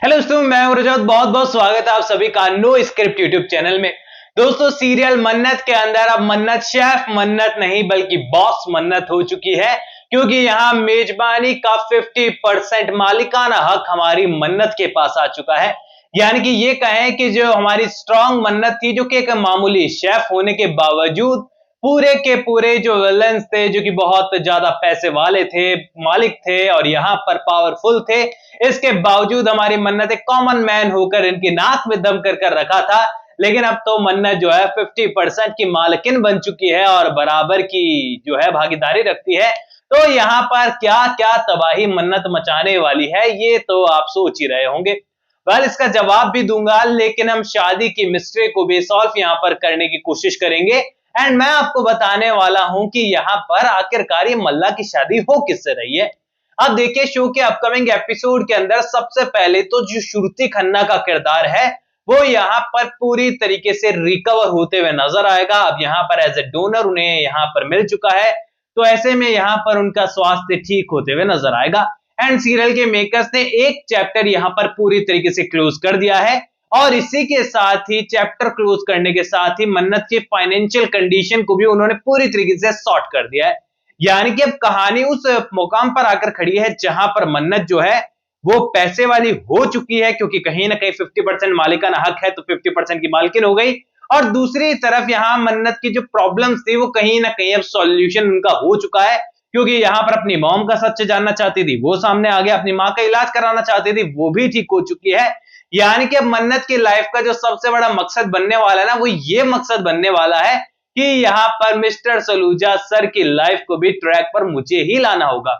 Hello दोस्तों, मैं हूं रजत। बहुत बहुत स्वागत है आप सभी का नो स्क्रिप्ट यूट्यूब चैनल में। दोस्तों, सीरियल मन्नत के अंदर अब मन्नत शेफ मन्नत नहीं बल्कि बॉस मन्नत हो चुकी है, क्योंकि यहां मेजबानी का 50% मालिकाना हक हमारी मन्नत के पास आ चुका है। यानी कि ये कहें कि जो हमारी स्ट्रांग मन्नत थी, जो कि एक मामूली शेफ होने के बावजूद पूरे के पूरे जो विलेंस थे, जो कि बहुत ज्यादा पैसे वाले थे, मालिक थे और यहाँ पर पावरफुल थे, इसके बावजूद हमारी मन्नत एक कॉमन मैन होकर इनकी नाक में दम कर कर रखा था। लेकिन अब तो मन्नत जो है 50% की मालकिन बन चुकी है और बराबर की जो है भागीदारी रखती है। तो यहाँ पर क्या क्या तबाही मन्नत मचाने वाली है, ये तो आप सोच ही रहे होंगे। वेल, इसका जवाब भी दूंगा, लेकिन हम शादी की मिस्ट्री को भी सॉल्व यहाँ पर करने की कोशिश करेंगे। एंड मैं आपको बताने वाला हूं कि यहाँ पर आखिरकार ये मल्ला की शादी हो किससे रही है। अब देखिए, शो के अपकमिंग एपिसोड के अंदर सबसे पहले तो जो श्रुति खन्ना का किरदार है, वो यहाँ पर पूरी तरीके से रिकवर होते हुए नजर आएगा। अब यहाँ पर एज ए डोनर उन्हें यहाँ पर मिल चुका है, तो ऐसे में यहाँ पर उनका स्वास्थ्य ठीक होते हुए नजर आएगा। एंड सीरियल के मेकर्स ने एक चैप्टर यहाँ पर पूरी तरीके से क्लोज कर दिया है, और इसी के साथ ही चैप्टर क्लोज करने के साथ ही मन्नत की फाइनेंशियल कंडीशन को भी उन्होंने पूरी तरीके से सॉर्ट कर दिया है। यानी कि अब कहानी उस मुकाम पर आकर खड़ी है जहां पर मन्नत जो है वो पैसे वाली हो चुकी है, क्योंकि कहीं ना कहीं 50% मालिकाना हक है तो 50% की मालकिन हो गई। और दूसरी तरफ यहाँ मन्नत की जो प्रॉब्लम्स थी वो कहीं ना कहीं अब सॉल्यूशन उनका हो चुका है, क्योंकि यहाँ पर अपनी मॉम का सच जानना चाहती थी वो सामने आ गया, अपनी माँ का इलाज कराना चाहती थी वो भी ठीक हो चुकी है। यानी कि अब मन्नत की लाइफ का जो सबसे बड़ा मकसद बनने वाला है ना, वो ये मकसद बनने वाला है कि यहाँ पर मिस्टर सलूजा सर की लाइफ को भी ट्रैक पर मुझे ही लाना होगा।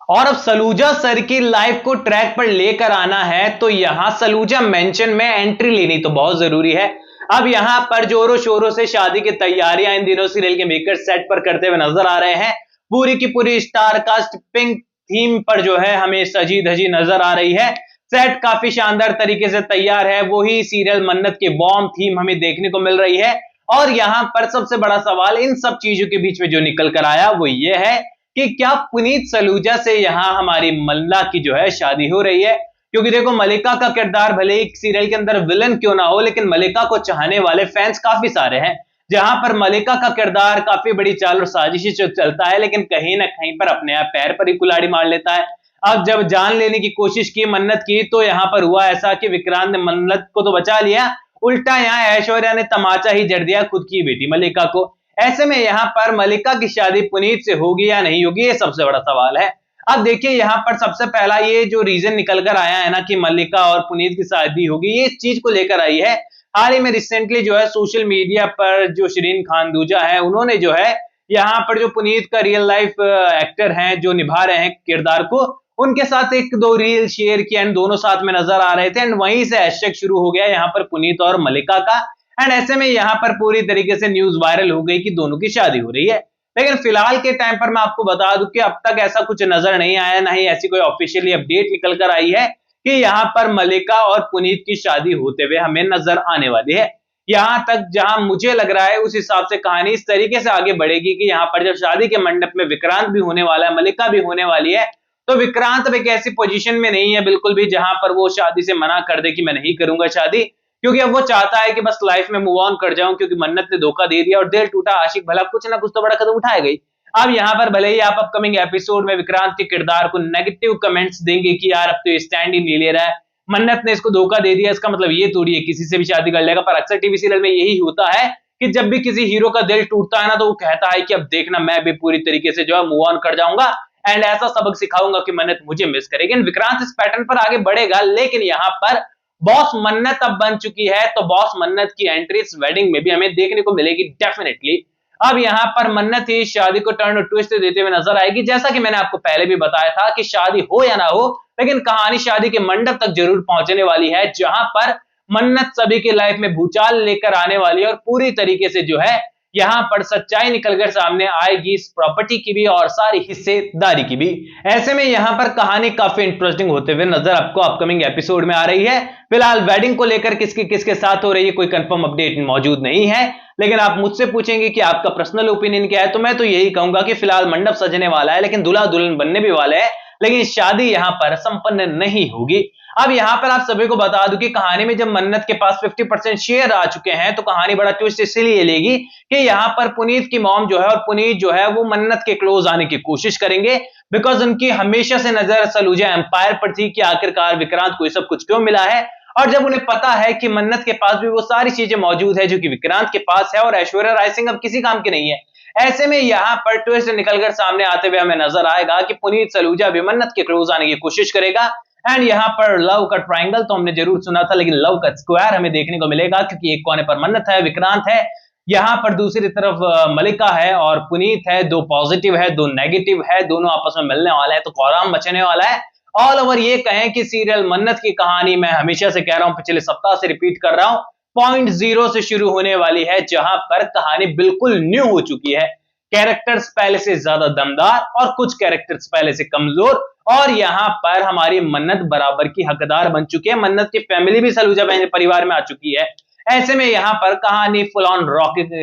और अब सलूजा सर की लाइफ को ट्रैक पर लेकर आना है तो यहाँ सलूजा मेंशन में एंट्री लेनी तो बहुत जरूरी है। अब यहाँ पर जोरों शोरों से शादी की तैयारियां इन दिनों सीरियल के मेकर सेट पर करते हुए नजर आ रहे हैं। पूरी की पूरी स्टार कास्ट पिंक थीम पर जो है हमें सजी धजी नजर आ रही है। सेट काफी शानदार तरीके से तैयार है, वही सीरियल मन्नत की वार्म थीम हमें देखने को मिल रही है। और यहाँ पर सबसे बड़ा सवाल इन सब चीजों के बीच में जो निकल कर आया वो ये है कि क्या पुनीत सलूजा से यहाँ हमारी मल्ला की जो है शादी हो रही है। क्योंकि देखो, मलिका का किरदार भले ही सीरियल के अंदर विलन क्यों ना हो, लेकिन मलिका को चाहने वाले फैंस काफी सारे हैं। जहां पर मलिका का किरदार काफी बड़ी चाल और साजिश चलता है, लेकिन कहीं ना कहीं पर अपने आप पैर पर ही कुल्हाड़ी मार लेता है। अब जब जान लेने की कोशिश की मन्नत की, तो यहाँ पर हुआ ऐसा कि विक्रांत ने मन्नत को तो बचा लिया, उल्टा यहाँ ऐश्वर्या ने तमाचा ही जड़ दिया खुद की बेटी मलिका को। ऐसे में यहाँ पर मलिका की शादी पुनीत से होगी या नहीं होगी, ये सबसे बड़ा सवाल है। अब देखिए, यहाँ पर सबसे पहला ये जो रीजन निकल कर आया है ना कि मलिका और पुनीत की शादी होगी, ये इस चीज को लेकर आई है। हाल ही में रिसेंटली जो है सोशल मीडिया पर जो शिरीन खानदूजा है, उन्होंने जो है यहाँ पर जो पुनीत का रियल लाइफ एक्टर हैं जो निभा रहे हैं किरदार को, उनके साथ एक दो रील शेयर किया एंड दोनों साथ में नजर आ रहे थे। एंड वहीं से हैशटैग शुरू हो गया यहाँ पर पुनीत और मलिका का। एंड ऐसे में यहाँ पर पूरी तरीके से न्यूज वायरल हो गई कि दोनों की शादी हो रही है। लेकिन फिलहाल के टाइम पर मैं आपको बता दूं कि अब तक ऐसा कुछ नजर नहीं आया, ना ही ऐसी कोई ऑफिशियली अपडेट निकल कर आई है कि यहाँ पर मलिका और पुनीत की शादी होते हुए हमें नजर आने वाली है। यहाँ तक जहां मुझे लग रहा है उस हिसाब से कहानी इस तरीके से आगे बढ़ेगी कि यहाँ पर जब शादी के मंडप में विक्रांत भी होने वाला है, मलिका भी होने वाली है, तो विक्रांत अब एक ऐसी पोजीशन में नहीं है बिल्कुल भी जहां पर वो शादी से मना कर दे कि मैं नहीं करूंगा शादी, क्योंकि अब वो चाहता है कि बस लाइफ में मूव ऑन कर जाऊं, क्योंकि मन्नत ने धोखा दे दिया और दिल टूटा आशिक भला कुछ ना कुछ तो बड़ा कदम उठाएगा ही। अब यहाँ पर भले ही आप अपकमिंग एपिसोड में विक्रांत के किरदार को नेगेटिव कमेंट्स देंगे कि यार अब तो ये स्टैंड ही नहीं ले रहा है, मन्नत ने इसको धोखा दे दिया, इसका मतलब ये थोड़ी है किसी से भी शादी कर लेगा। पर अक्सर टीवी सीरियल में यही होता है कि जब भी किसी हीरो का दिल टूटता है ना, तो वो कहता है कि अब देखना मैं भी पूरी तरीके से जो है मूव ऑन कर जाऊंगा एंड ऐसा सबक सिखाऊंगा कि मन्नत मुझे मिस करेगी। विक्रांत इस पैटर्न पर आगे बढ़ेगा, लेकिन यहाँ पर बॉस मन्नत अब बन चुकी है, तो बॉस मन्नत की एंट्री इस वेडिंग में भी हमें देखने को मिलेगी डेफिनेटली। अब यहाँ पर मन्नत ही शादी को टर्न और ट्विस्ट देते हुए नजर आएगी। जैसा कि मैंने आपको पहले भी बताया था कि शादी हो या ना हो, लेकिन कहानी शादी के मंडप तक जरूर पहुंचने वाली है, जहां पर मन्नत सभी की लाइफ में भूचाल लेकर आने वाली है और पूरी तरीके से जो है यहाँ पर सच्चाई निकलकर सामने आएगी इस प्रॉपर्टी की भी और सारी हिस्सेदारी की भी। ऐसे में यहाँ पर कहानी काफी इंटरेस्टिंग होते हुए नजर आपको अपकमिंग एपिसोड में आ रही है। फिलहाल वेडिंग को लेकर किसके किसके साथ हो रही है कोई कंफर्म अपडेट मौजूद नहीं है, लेकिन आप मुझसे पूछेंगे कि आपका पर्सनल ओपिनियन क्या है, तो मैं तो यही कहूंगा कि फिलहाल मंडप सजने वाला है, लेकिन दूल्हा दुल्हन बनने भी वाले हैं, लेकिन शादी यहाँ पर संपन्न नहीं होगी। अब यहां पर आप सभी को बता दूं कि कहानी में जब मन्नत के पास 50% शेयर आ चुके हैं तो कहानी बड़ा ट्विस्ट इसलिए लेगी कि यहां पर पुनीत की मॉम जो है और पुनीत जो है वो मन्नत के क्लोज आने की कोशिश करेंगे, बिकॉज उनकी हमेशा से नजर सलूजा एम्पायर पर थी कि आखिरकार विक्रांत को ये सब कुछ क्यों मिला है। और जब उन्हें पता है कि मन्नत के पास भी वो सारी चीजें मौजूद है जो कि विक्रांत के पास है और ऐश्वर्या राय सिंह अब किसी काम की नहीं है, ऐसे में यहां पर ट्विस्ट निकलकर सामने आते हुए हमें नजर आएगा कि पुनीत सलूजा भी मन्नत के क्लोज आने की कोशिश करेगा। एंड यहां पर लव का ट्रायंगल तो हमने जरूर सुना था, लेकिन लव का स्क्वायर हमें देखने को मिलेगा, क्योंकि एक कोने पर मन्नत है, विक्रांत है, यहां पर दूसरी तरफ मलिका है और पुनीत है। दो पॉजिटिव है, दो नेगेटिव है, दोनों आपस में मिलने वाले हैं तो कोहराम मचने वाला है। ऑल ओवर ये कहें कि सीरियल मन्नत की कहानी मैं हमेशा से कह रहा हूं, पिछले सप्ताह से रिपीट कर रहा हूं, पॉइंट जीरो से शुरू होने वाली है, जहां पर कहानी बिल्कुल न्यू हो चुकी है। कैरेक्टर्स पहले से ज्यादा दमदार और कुछ कैरेक्टर्स पहले से कमजोर, और यहां पर हमारी मन्नत बराबर की हकदार बन चुकी है। मन्नत की फैमिली भी सलूजा परिवार में आ चुकी है। ऐसे में यहां पर कहानी फुल ऑन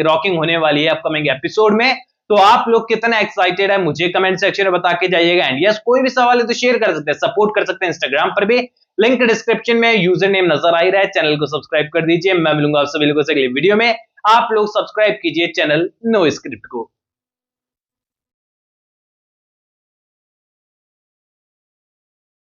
रॉकिंग होने वाली है अपकमिंग एपिसोड में। तो आप लोग कितना एक्साइटेड है मुझे कमेंट सेक्शन में बता के जाइएगा। एंड यस, कोई भी सवाल है तो शेयर कर सकते हैं, सपोर्ट कर सकते हैं इंस्टाग्राम पर भी, लिंक डिस्क्रिप्शन में, यूजर नेम नजर आ ही रहा है। चैनल को सब्सक्राइब कर दीजिए। मैं मिलूंगा आप सभी लोगों से अगले वीडियो में। आप लोग सब्सक्राइब कीजिए चैनल नो स्क्रिप्ट को।